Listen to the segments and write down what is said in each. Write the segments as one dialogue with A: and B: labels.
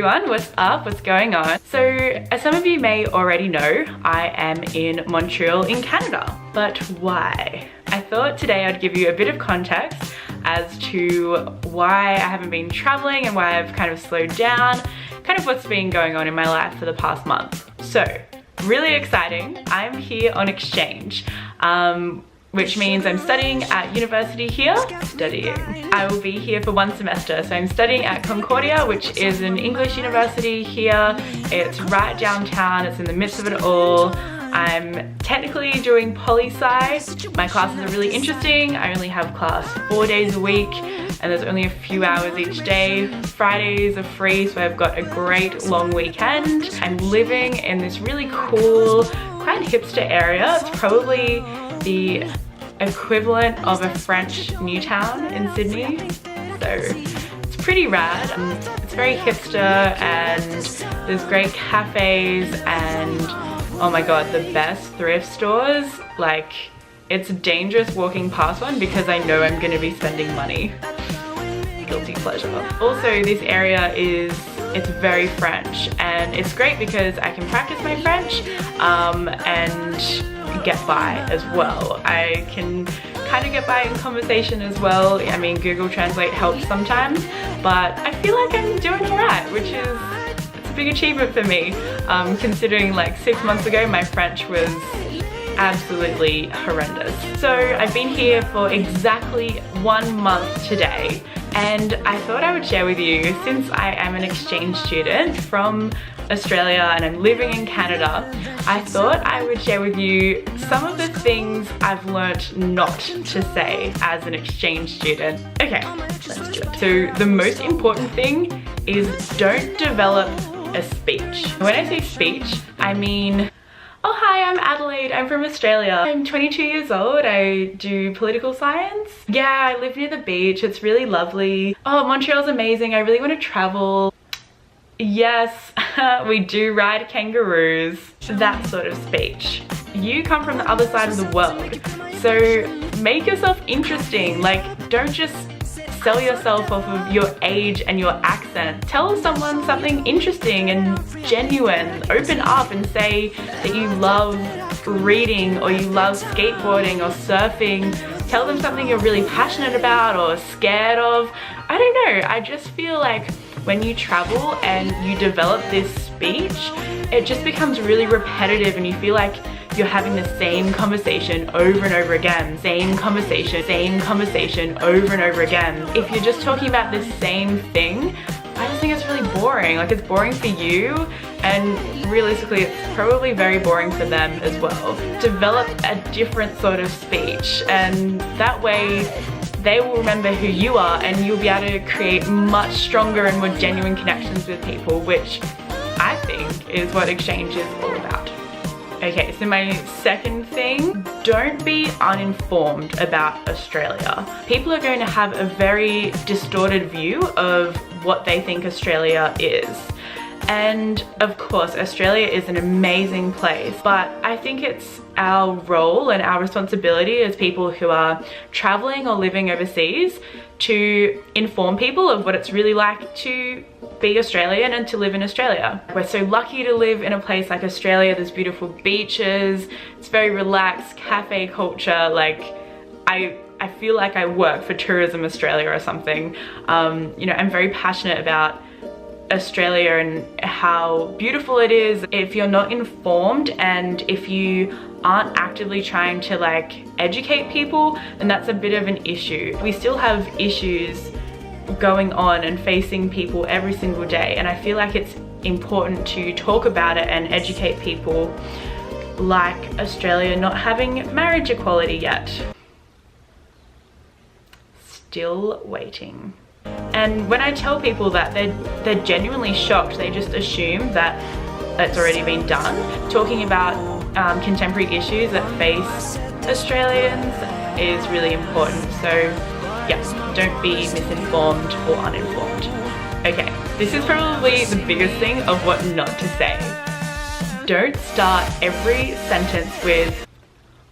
A: everyone, what's up, what's going on? So as some of you may already know, I am in Montreal in Canada, but why? I thought today I'd give you a bit of context as to why I haven't been traveling and why I've kind of slowed down, kind of what's been going on in my life for the past month. So really exciting, I'm here on exchange. Which means I'm studying at university here. I will be here for 1 semester. So I'm studying at Concordia, which is an English university here. It's right downtown, it's in the midst of it all. I'm technically doing poli-sci. My classes are really interesting. I only have class 4 days a week and there's only a few hours each day. Fridays are free, so I've got a great long weekend. I'm living in this really cool, quite hipster area. It's probably the equivalent of a French Newtown in Sydney, so it's pretty rad. It's very hipster and there's great cafes and oh my god, the best thrift stores. Like, it's dangerous walking past one because I know I'm going to be spending money. Guilty pleasure. Also, this area it's very French and it's great because I can practice my French and get by as well. I can kind of get by in conversation as well. I mean, Google Translate helps sometimes, but I feel like I'm doing alright, which is it's a big achievement for me, considering like 6 months ago my French was absolutely horrendous. So I've been here for exactly 1 month today, and I thought I would share with you, since I am an exchange student from Australia and I'm living in Canada, I thought I would share with you some of the things I've learnt not to say as an exchange student. Okay, let's do it. So the most important thing is don't develop a speech. When I say speech, I mean, oh hi, I'm Adelaide, I'm from Australia. I'm 22 years old, I do political science. Yeah, I live near the beach, it's really lovely. Oh, Montreal's amazing, I really want to travel. Yes, we do ride kangaroos. That sort of speech. You come from the other side of the world, so make yourself interesting. Like, don't just sell yourself off of your age and your accent. Tell someone something interesting and genuine. Open up and say that you love reading or you love skateboarding or surfing. Tell them something you're really passionate about or scared of. I don't know, I just feel like when you travel and you develop this speech, it just becomes really repetitive and you feel like you're having the same conversation over and over again. Same conversation over and over again. If you're just talking about the same thing, I just think it's really boring. Like, it's boring for you and realistically it's probably very boring for them as well. Develop a different sort of speech and that way they will remember who you are and you'll be able to create much stronger and more genuine connections with people, which I think is what exchange is all about. Okay, so my second thing, don't be uninformed about Australia. People are going to have a very distorted view of what they think Australia is. And of course, Australia is an amazing place, but I think it's our role and our responsibility as people who are traveling or living overseas to inform people of what it's really like to be Australian and to live in Australia. We're so lucky to live in a place like Australia. There's beautiful beaches, it's very relaxed, cafe culture. Like, I feel like I work for Tourism Australia or something. You know, I'm very passionate about Australia and how beautiful it is. If you're not informed and if you aren't actively trying to like educate people, then that's a bit of an issue. We still have issues going on and facing people every single day, and I feel like it's important to talk about it and educate people, like Australia not having marriage equality yet. Still waiting. And when I tell people that, they're genuinely shocked. They just assume that it's already been done. Talking about contemporary issues that face Australians is really important. So yes, don't be misinformed or uninformed. Okay, this is probably the biggest thing of what not to say. Don't start every sentence with,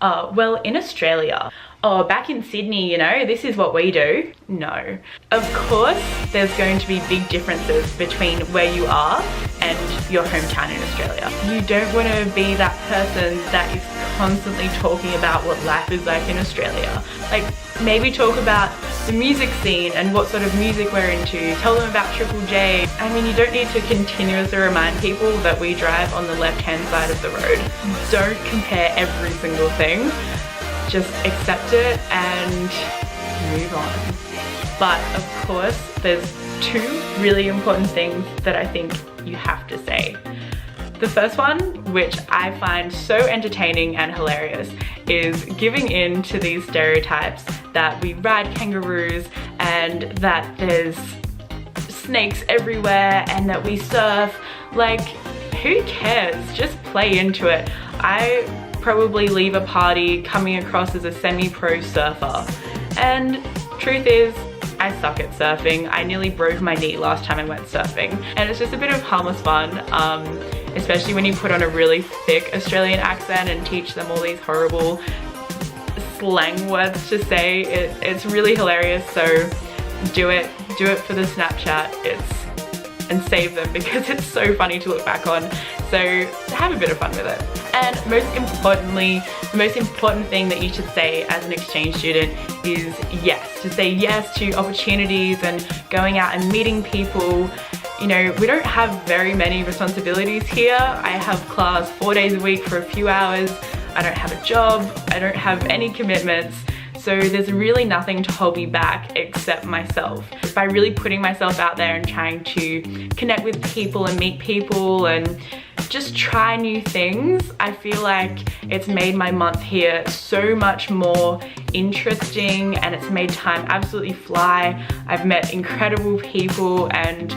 A: well, in Australia. oh, back in Sydney, you know, this is what we do. No. Of course, there's going to be big differences between where you are and your hometown in Australia. You don't want to be that person that is constantly talking about what life is like in Australia. Like, maybe talk about the music scene and what sort of music we're into. Tell them about Triple J. I mean, you don't need to continuously remind people that we drive on the left-hand side of the road. Don't compare every single thing. Just accept it and move on. But of course, there's two really important things that I think you have to say. The first one, which I find so entertaining and hilarious, is giving in to these stereotypes that we ride kangaroos and that there's snakes everywhere and that we surf. Like, who cares? Just play into it. I probably leave a party coming across as a semi-pro surfer, and truth is, I suck at surfing. I nearly broke my knee last time I went surfing, and it's just a bit of harmless fun, especially when you put on a really thick Australian accent and teach them all these horrible slang words to say. It's really hilarious, so do it for the Snapchat. And save them, because it's so funny to look back on. So have a bit of fun with it. And most importantly, the most important thing that you should say as an exchange student is yes. To say yes to opportunities and going out and meeting people. You know, we don't have very many responsibilities here. I have class 4 days a week for a few hours. I don't have a job. I don't have any commitments. So there's really nothing to hold me back except myself. By really putting myself out there and trying to connect with people and meet people and just try new things, I feel like it's made my month here so much more interesting, and it's made time absolutely fly. I've met incredible people and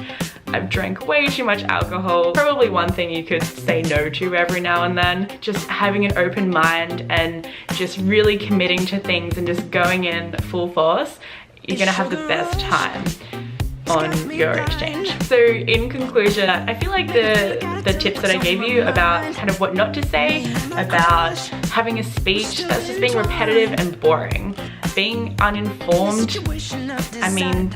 A: I've drank way too much alcohol. Probably one thing you could say no to every now and then. Just having an open mind and just really committing to things and just going in full force. You're gonna have the best time on your exchange. So in conclusion, I feel like the tips that I gave you about kind of what not to say, about having a speech that's just being repetitive and boring, being uninformed, I mean,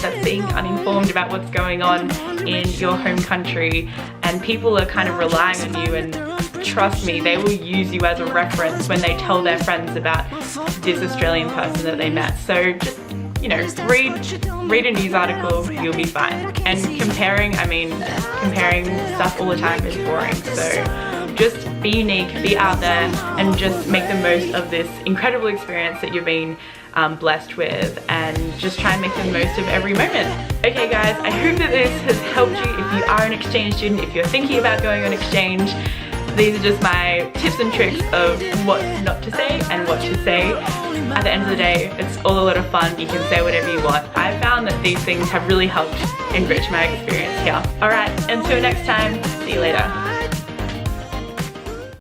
A: that's being uninformed about what's going on in your home country, and people are kind of relying on you, and trust me, they will use you as a reference when they tell their friends about this Australian person that they met. So just, you know, read a news article, you'll be fine. And comparing stuff all the time is boring. So just be unique, be out there, and just make the most of this incredible experience that you've been blessed with, and just try and make the most of every moment. Okay guys, I hope that this has helped you if you are an exchange student, if you're thinking about going on exchange. These are just my tips and tricks of what not to say and what to say. At the end of the day, it's all a lot of fun. You can say whatever you want. I found that these things have really helped enrich my experience here. Alright, until next time, see you later.